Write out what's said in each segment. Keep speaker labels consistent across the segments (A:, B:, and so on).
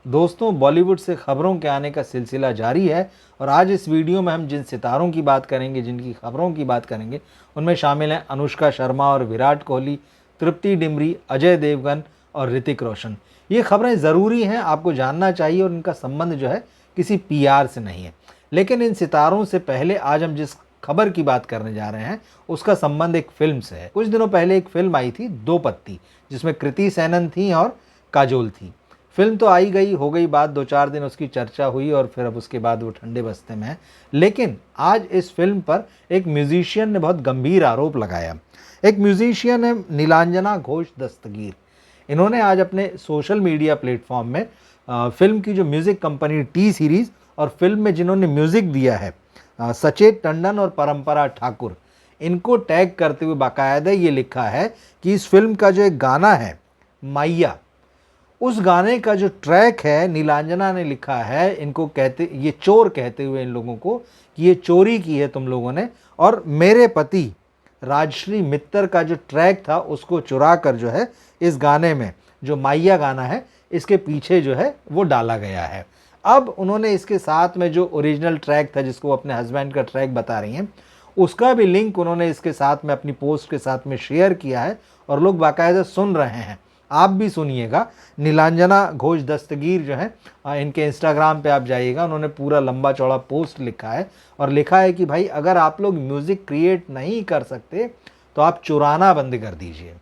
A: दोस्तों, बॉलीवुड से खबरों के आने का सिलसिला जारी है और आज इस वीडियो में हम जिन सितारों की बात करेंगे, जिनकी खबरों की बात करेंगे, उनमें शामिल हैं अनुष्का शर्मा और विराट कोहली, तृप्ति डिमरी, अजय देवगन और ऋतिक रोशन। ये खबरें ज़रूरी हैं, आपको जानना चाहिए और इनका संबंध जो है किसी पीआर से नहीं है। लेकिन इन सितारों से पहले आज हम जिस खबर की बात करने जा रहे हैं उसका संबंध एक फिल्म से है। कुछ दिनों पहले एक फिल्म आई थी दो पत्ती, जिसमें कृति सेनन थी और काजोल थी। फिल्म तो आई गई, हो गई बात, 2-4 दिन उसकी चर्चा हुई और फिर अब उसके बाद वो ठंडे बस्ते में है। लेकिन आज इस फिल्म पर एक म्यूजिशियन ने बहुत गंभीर आरोप लगाया। एक म्यूजिशियन है नीलांजना घोष दस्तगीर। इन्होंने आज अपने सोशल मीडिया प्लेटफॉर्म में फिल्म की जो म्यूज़िक कंपनी टी सीरीज़ और फिल्म में जिन्होंने म्यूज़िक दिया है सचेत टंडन और परंपरा ठाकुर, इनको टैग करते हुए बाकायदा ये लिखा है कि इस फिल्म का जो एक गाना है माइया, उस गाने का जो ट्रैक है, नीलांजना ने लिखा है, इनको कहते, ये चोर कहते हुए इन लोगों को कि ये चोरी की है तुम लोगों ने, और मेरे पति राजश्री मित्तर का जो ट्रैक था उसको चुरा कर जो है इस गाने में, जो माइया गाना है, इसके पीछे जो है वो डाला गया है। अब उन्होंने इसके साथ में जो ओरिजिनल ट्रैक था, जिसको अपने हस्बैंड का ट्रैक बता रही हैं, उसका भी लिंक उन्होंने इसके साथ में अपनी पोस्ट के साथ में शेयर किया है और लोग बाकायदा सुन रहे हैं। आप भी सुनिएगा। नीलांजना घोष दस्तगीर जो है, इनके इंस्टाग्राम पे आप जाइएगा, उन्होंने पूरा लंबा चौड़ा पोस्ट लिखा है और लिखा है कि भाई अगर आप लोग म्यूज़िक क्रिएट नहीं कर सकते तो आप चुराना बंद कर दीजिए।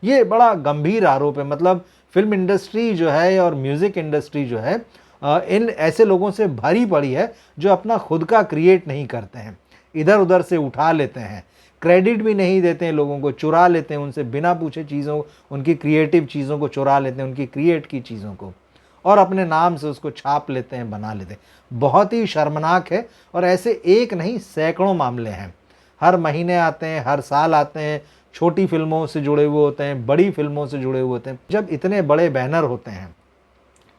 A: ये बड़ा गंभीर आरोप है। मतलब फिल्म इंडस्ट्री जो है और म्यूज़िक इंडस्ट्री जो है इन ऐसे लोगों से भरी पड़ी है जो अपना खुद का क्रिएट नहीं करते हैं, इधर उधर से उठा लेते हैं, क्रेडिट भी नहीं देते हैं लोगों को, चुरा लेते हैं उनसे बिना पूछे चीज़ों, उनकी क्रिएटिव चीज़ों को चुरा लेते हैं, उनकी क्रिएट की चीज़ों को, और अपने नाम से उसको छाप लेते हैं, बना लेते हैं। बहुत ही शर्मनाक है और ऐसे एक नहीं सैकड़ों मामले हैं। हर महीने आते हैं, हर साल आते हैं। छोटी फिल्मों से जुड़े हुए होते हैं, बड़ी फिल्मों से जुड़े हुए होते हैं। जब इतने बड़े बैनर होते हैं,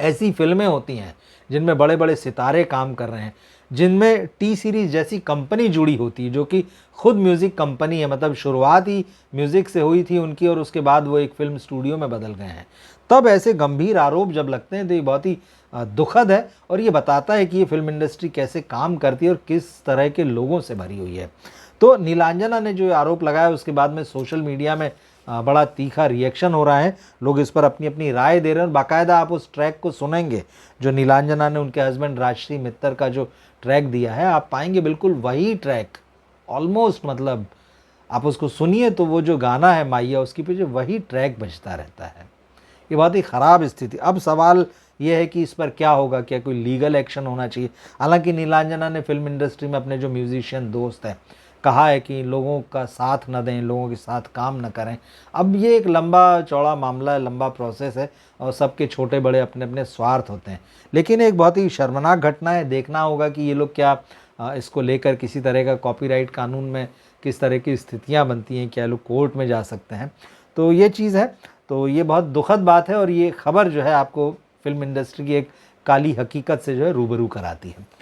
A: ऐसी फिल्में होती हैं जिनमें बड़े बड़े सितारे काम कर रहे हैं, जिनमें टी सीरीज़ जैसी कंपनी जुड़ी होती है जो कि खुद म्यूज़िक कंपनी है, मतलब शुरुआत ही म्यूज़िक से हुई थी उनकी और उसके बाद वो एक फिल्म स्टूडियो में बदल गए हैं, तब ऐसे गंभीर आरोप जब लगते हैं तो ये बहुत ही दुखद है और ये बताता है कि ये फिल्म इंडस्ट्री कैसे काम करती है और किस तरह के लोगों से भरी हुई है। तो नीलांजना ने जो आरोप लगाया उसके बाद में सोशल मीडिया में बड़ा तीखा रिएक्शन हो रहा है। लोग इस पर अपनी अपनी राय दे रहे हैं और बाकायदा आप उस ट्रैक को सुनेंगे जो नीलांजना ने उनके हस्बैंड राजश्री मित्तर का जो ट्रैक दिया है, आप पाएंगे बिल्कुल वही ट्रैक, ऑलमोस्ट, मतलब आप उसको सुनिए तो वो जो गाना है माइया, उसके पीछे वही ट्रैक बजता रहता है। ये बहुत ही ख़राब स्थिति। अब सवाल ये है कि इस पर क्या होगा, क्या कोई लीगल एक्शन होना चाहिए। हालांकि नीलांजना ने फिल्म इंडस्ट्री में अपने जो म्यूजिशियन दोस्त हैं कहा है कि लोगों का साथ न दें, लोगों के साथ काम न करें। अब ये एक लंबा चौड़ा मामला है, लंबा प्रोसेस है और सबके छोटे बड़े अपने अपने स्वार्थ होते हैं। लेकिन एक बहुत ही शर्मनाक घटना है। देखना होगा कि ये लोग क्या इसको लेकर किसी तरह का कॉपीराइट कानून में किस तरह की स्थितियां बनती हैं, क्या लोग कोर्ट में जा सकते हैं। तो ये चीज़ है। तो ये बहुत दुखद बात है और ये खबर जो है आपको फिल्म इंडस्ट्री की एक काली हकीकत से जो है रूबरू कराती है।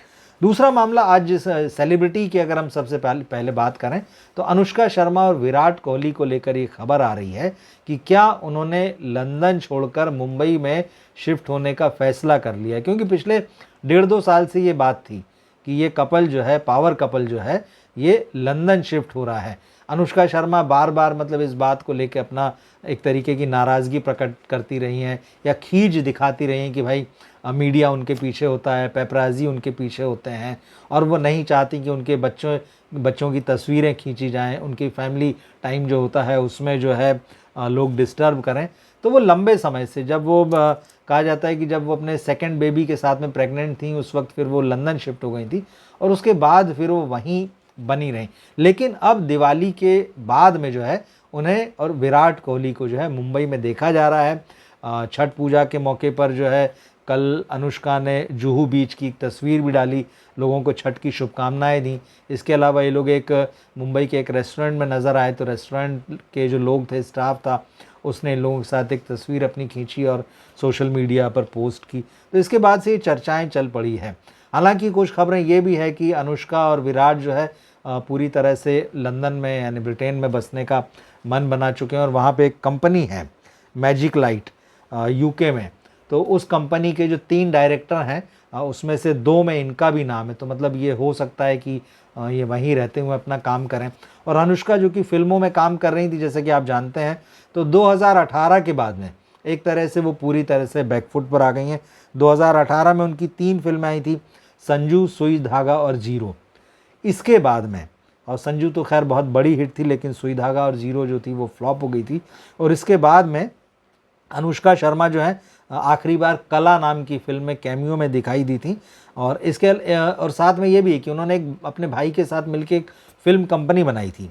A: दूसरा मामला, आज जिस सेलिब्रिटी की अगर हम सबसे पहले बात करें तो अनुष्का शर्मा और विराट कोहली को लेकर ये खबर आ रही है कि क्या उन्होंने लंदन छोड़कर मुंबई में शिफ्ट होने का फैसला कर लिया है। क्योंकि पिछले 1.5-2 साल से ये बात थी कि ये कपल जो है, पावर कपल जो है, ये लंदन शिफ्ट हो रहा है। अनुष्का शर्मा बार बार मतलब इस बात को लेकर अपना एक तरीके की नाराज़गी प्रकट करती रही हैं या खींच दिखाती रही हैं कि भाई मीडिया उनके पीछे होता है, पेपराजी उनके पीछे होते हैं और वो नहीं चाहती कि उनके बच्चों की तस्वीरें खींची जाएं, उनकी फैमिली टाइम जो होता है उसमें जो है लोग डिस्टर्ब करें। तो वो लंबे समय से, जब वो कहा जाता है कि जब वो अपने सेकंड बेबी के साथ में प्रेग्नेंट थी, उस वक्त फिर वो लंदन शिफ्ट हो गई थी और उसके बाद फिर वो वहीं बनी रही। लेकिन अब दिवाली के बाद में जो है उन्हें और विराट कोहली को जो है मुंबई में देखा जा रहा है। छठ पूजा के मौके पर जो है कल अनुष्का ने जुहू बीच की एक तस्वीर भी डाली, लोगों को छठ की शुभकामनाएं दी। इसके अलावा ये लोग एक मुंबई के एक रेस्टोरेंट में नज़र आए तो रेस्टोरेंट के जो लोग थे, स्टाफ था, उसने इन लोगों के साथ एक तस्वीर अपनी खींची और सोशल मीडिया पर पोस्ट की। तो इसके बाद से ये चर्चाएं चल पड़ी है। हालांकि कुछ खबरें ये भी है कि अनुष्का और विराट जो है पूरी तरह से लंदन में यानी ब्रिटेन में बसने का मन बना चुके हैं और वहाँ पे एक कंपनी है मैजिक लाइट यूके में, तो उस कंपनी के जो 3 डायरेक्टर हैं उसमें से 2 में इनका भी नाम है, तो मतलब ये हो सकता है कि ये वहीं रहते हुए अपना काम करें। और अनुष्का जो कि फ़िल्मों में काम कर रही थी जैसे कि आप जानते हैं, तो 2018 के बाद में एक तरह से वो पूरी तरह से बैकफुट पर आ गई हैं। 2018 में उनकी 3 फिल्में आई थी, संजू, सुई धागा और जीरो। इसके बाद में, और संजू तो खैर बहुत बड़ी हिट थी, लेकिन सुई धागा और जीरो जो थी वो फ्लॉप हो गई थी। और इसके बाद में अनुष्का शर्मा जो है आखिरी बार कला नाम की फिल्म में कैमियो में दिखाई दी थी। और इसके और साथ में ये भी है कि उन्होंने अपने भाई के साथ मिलकर एक फिल्म कंपनी बनाई थी,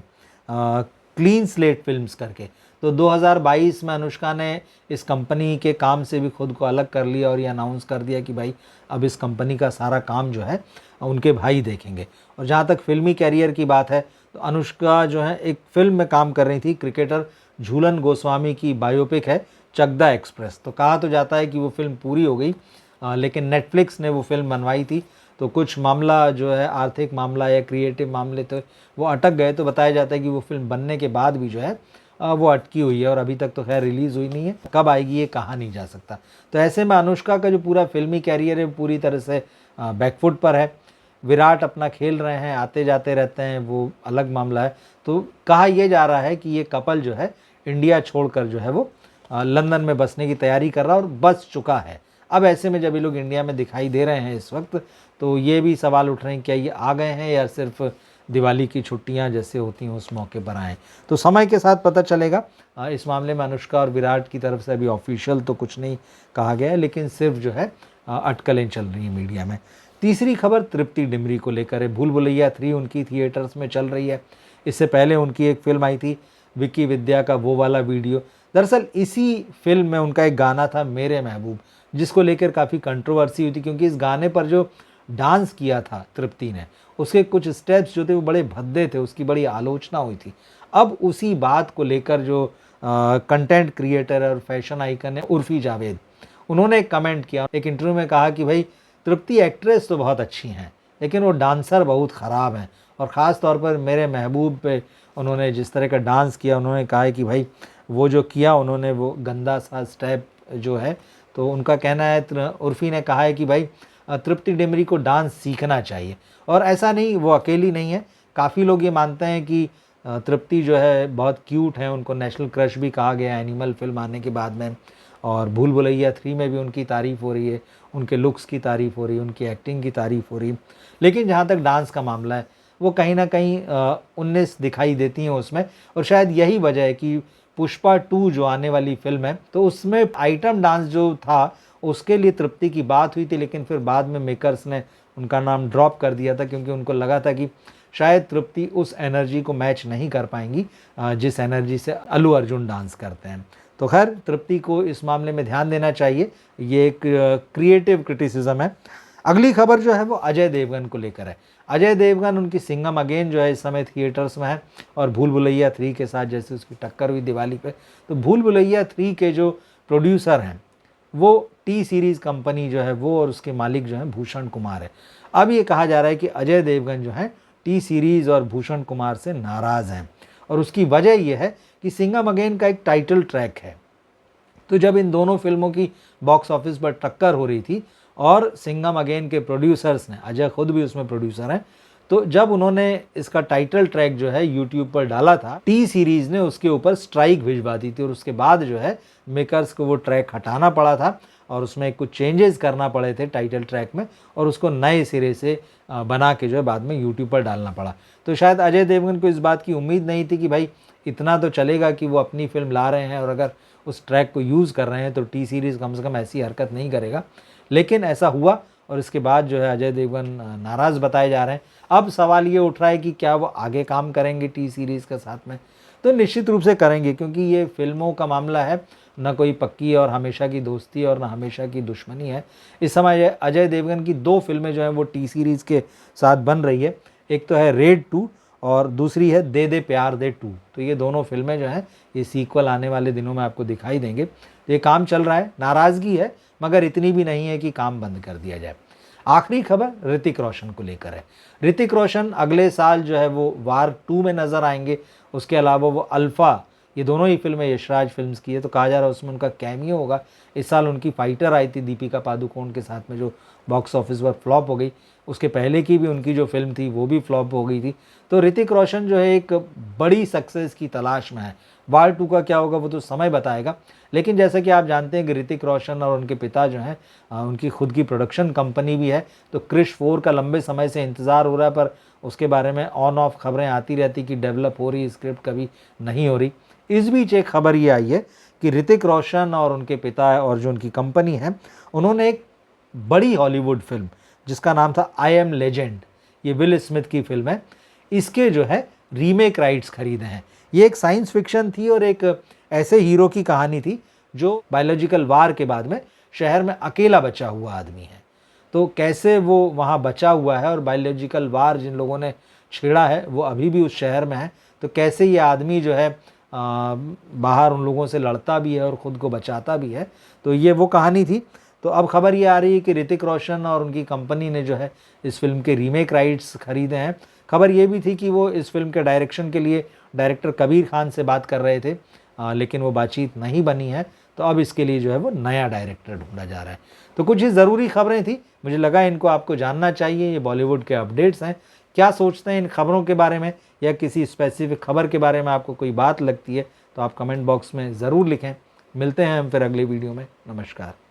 A: क्लीन स्लेट फिल्म्स करके। तो 2022 में अनुष्का ने इस कंपनी के काम से भी खुद को अलग कर लिया और ये अनाउंस कर दिया कि भाई अब इस कंपनी का सारा काम जो है उनके भाई देखेंगे। और जहाँ तक फिल्मी कैरियर की बात है, तो अनुष्का जो है एक फिल्म में काम कर रही थी, क्रिकेटर झूलन गोस्वामी की बायोपिक है चकदा एक्सप्रेस। तो कहा तो जाता है कि वो फिल्म पूरी हो गई, लेकिन नेटफ्लिक्स ने वो फिल्म बनवाई थी, तो कुछ मामला जो है आर्थिक मामला या क्रिएटिव मामले तो वो अटक गए। तो बताया जाता है कि वो फिल्म बनने के बाद भी जो है वो अटकी हुई है और अभी तक तो खैर रिलीज़ हुई नहीं है, कब आएगी ये कहा नहीं जा सकता। तो ऐसे में अनुष्का का जो पूरा फिल्मी कैरियर है पूरी तरह से बैकफुट पर है। विराट अपना खेल रहे हैं, आते जाते रहते हैं, वो अलग मामला है। तो कहा यह जा रहा है कि ये कपल जो है इंडिया छोड़कर जो है वो लंदन में बसने की तैयारी कर रहा है और बस चुका है। अब ऐसे में जब ये लोग इंडिया में दिखाई दे रहे हैं इस वक्त, तो ये भी सवाल उठ रहे हैं क्या ये आ गए हैं या सिर्फ दिवाली की छुट्टियां जैसे होती हैं उस मौके पर आए। तो समय के साथ पता चलेगा। इस मामले में अनुष्का और विराट की तरफ से अभी ऑफिशियल तो कुछ नहीं कहा गया है, लेकिन सिर्फ जो है अटकलें चल रही हैं मीडिया में। तीसरी खबर तृप्ति डिमरी को लेकर है। भूल भुलैया 3 उनकी थिएटर्स में चल रही है। इससे पहले उनकी एक फिल्म आई थी विकी विद्या का वो वाला वीडियो। दरअसल इसी फिल्म में उनका एक गाना था मेरे महबूब, जिसको लेकर काफ़ी कंट्रोवर्सी हुई थी, क्योंकि इस गाने पर जो डांस किया था तृप्ति ने, उसके कुछ स्टेप्स जो थे वो बड़े भद्दे थे, उसकी बड़ी आलोचना हुई थी। अब उसी बात को लेकर जो कंटेंट क्रिएटर और फैशन आइकन है उर्फी जावेद, उन्होंने एक कमेंट किया, एक इंटरव्यू में कहा कि भाई तृप्ति एक्ट्रेस तो बहुत अच्छी हैं, लेकिन वो डांसर बहुत ख़राब हैं। और ख़ास तौर पर मेरे महबूब पे उन्होंने जिस तरह का डांस किया, उन्होंने कहा है कि भाई वो जो किया उन्होंने वो गंदा सा स्टेप जो है, तो उनका कहना है, उर्फी ने कहा है कि भाई तृप्ति डिमरी को डांस सीखना चाहिए। और ऐसा नहीं, वो अकेली नहीं है, काफ़ी लोग ये मानते हैं कि तृप्ति जो है बहुत क्यूट है, उनको नेशनल क्रश भी कहा गया एनिमल फिल्म आने के बाद में। और भूल भुलैया 3 में भी उनकी तारीफ़ हो रही है, उनके लुक्स की तारीफ़ हो रही है, उनकी एक्टिंग की तारीफ़ हो रही है। लेकिन जहाँ तक डांस का मामला है, वो कहीं ना कहीं 19 दिखाई देती हैं उसमें। और शायद यही वजह है कि पुष्पा 2 जो आने वाली फिल्म है, तो उसमें आइटम डांस जो था उसके लिए तृप्ति की बात हुई थी, लेकिन फिर बाद में मेकर्स ने उनका नाम ड्रॉप कर दिया था, क्योंकि उनको लगा था कि शायद तृप्ति उस एनर्जी को मैच नहीं कर पाएंगी जिस एनर्जी से अल्लू अर्जुन डांस करते हैं। तो खैर तृप्ति को इस मामले में ध्यान देना चाहिए, ये एक क्रिएटिव क्रिटिसिज्म है। अगली खबर जो है वो अजय देवगन को लेकर है। अजय देवगन उनकी सिंघम अगेन जो है इस समय थिएटर्स में है, और भूल भुलैया 3 के साथ जैसे उसकी टक्कर हुई दिवाली पे, तो भूल भुलैया 3 के जो प्रोड्यूसर हैं वो टी सीरीज़ कंपनी जो है वो, और उसके मालिक जो हैं भूषण कुमार है। अब ये कहा जा रहा है कि अजय देवगन जो है टी सीरीज़ और भूषण कुमार से नाराज़ हैं, और उसकी वजह यह है कि सिंघम अगेन का एक टाइटल ट्रैक है। तो जब इन दोनों फिल्मों की बॉक्स ऑफिस पर टक्कर हो रही थी और सिंघम अगेन के प्रोड्यूसर्स ने, अजय खुद भी उसमें प्रोड्यूसर हैं, तो जब उन्होंने इसका टाइटल ट्रैक जो है यूट्यूब पर डाला था, टी सीरीज़ ने उसके ऊपर स्ट्राइक भिजवा दी थी, और उसके बाद जो है मेकर्स को वो ट्रैक हटाना पड़ा था और उसमें कुछ चेंजेस करना पड़े थे टाइटल ट्रैक में, और उसको नए सिरे से बना के जो है बाद में यूट्यूब पर डालना पड़ा। तो शायद अजय देवगन को इस बात की उम्मीद नहीं थी कि भाई इतना तो चलेगा कि वो अपनी फिल्म ला रहे हैं और अगर उस ट्रैक को यूज़ कर रहे हैं तो टी सीरीज़ कम से कम ऐसी हरकत नहीं करेगा, लेकिन ऐसा हुआ, और इसके बाद जो है अजय देवगन नाराज़ बताए जा रहे हैं। अब सवाल ये उठ रहा है कि क्या वो आगे काम करेंगे टी सीरीज़ के साथ में, तो निश्चित रूप से करेंगे, क्योंकि ये फिल्मों का मामला है, ना कोई पक्की और हमेशा की दोस्ती और ना हमेशा की दुश्मनी है। इस समय अजय देवगन की 2 फिल्में जो हैं वो टी सीरीज़ के साथ बन रही है, एक तो है रेड 2 और दूसरी है दे दे प्यार दे 2। तो ये दोनों फिल्में जो हैं ये सीक्वल आने वाले दिनों में आपको दिखाई देंगे। ये काम चल रहा है, नाराज़गी है, मगर इतनी भी नहीं है कि काम बंद कर दिया जाए। आखिरी खबर ऋतिक रोशन को लेकर है। ऋतिक रोशन अगले साल जो है वो वार 2 में नज़र आएंगे, उसके अलावा वो अल्फ़ा ये दोनों ही फिल्में यशराज फिल्म्स की है, तो कहा जा रहा है उसमें उनका कैमियो होगा। इस साल उनकी फाइटर आई थी दीपिका पादुकोण के साथ में, जो बॉक्स ऑफिस पर फ्लॉप हो गई। उसके पहले की भी उनकी जो फिल्म थी वो भी फ्लॉप हो गई थी। तो ऋतिक रोशन जो है एक बड़ी सक्सेस की तलाश में है। वार 2 का क्या होगा वो तो समय बताएगा, लेकिन जैसा कि आप जानते हैं कि ऋतिक रोशन और उनके पिता जो हैं उनकी खुद की प्रोडक्शन कंपनी भी है। तो क्रिश 4 का लंबे समय से इंतज़ार हो रहा है, पर उसके बारे में ऑन ऑफ खबरें आती रहती कि डेवलप हो रही, स्क्रिप्ट कभी नहीं हो रही। इस बीच एक खबर ये आई है कि ऋतिक रोशन और उनके पिता और जो उनकी कंपनी है, उन्होंने एक बड़ी हॉलीवुड फिल्म जिसका नाम था आई एम लेजेंड, ये विल स्मिथ की फिल्म है, इसके जो है रीमेक राइट्स खरीदे हैं। ये एक साइंस फिक्शन थी और एक ऐसे हीरो की कहानी थी जो बायोलॉजिकल वार के बाद में शहर में अकेला बचा हुआ आदमी है। तो कैसे वो वहाँ बचा हुआ है और बायोलॉजिकल वार जिन लोगों ने छेड़ा है वो अभी भी उस शहर में है, तो कैसे ये आदमी जो है बाहर उन लोगों से लड़ता भी है और ख़ुद को बचाता भी है। तो ये वो कहानी थी। तो अब खबर ये आ रही है कि ऋतिक रोशन और उनकी कंपनी ने जो है इस फिल्म के रीमेक राइट्स खरीदे हैं। खबर ये भी थी कि वो इस फिल्म के डायरेक्शन के लिए डायरेक्टर कबीर खान से बात कर रहे थे, लेकिन वो बातचीत नहीं बनी है। तो अब इसके लिए जो है वो नया डायरेक्टर ढूंढा जा रहा है। तो कुछ ही ज़रूरी खबरें थी, मुझे लगा इनको आपको जानना चाहिए। ये बॉलीवुड के अपडेट्स हैं। क्या सोचते हैं इन खबरों के बारे में, या किसी स्पेसिफिक खबर के बारे में आपको कोई बात लगती है तो आप कमेंट बॉक्स में ज़रूर लिखें। मिलते हैं हम फिर अगली वीडियो में। नमस्कार।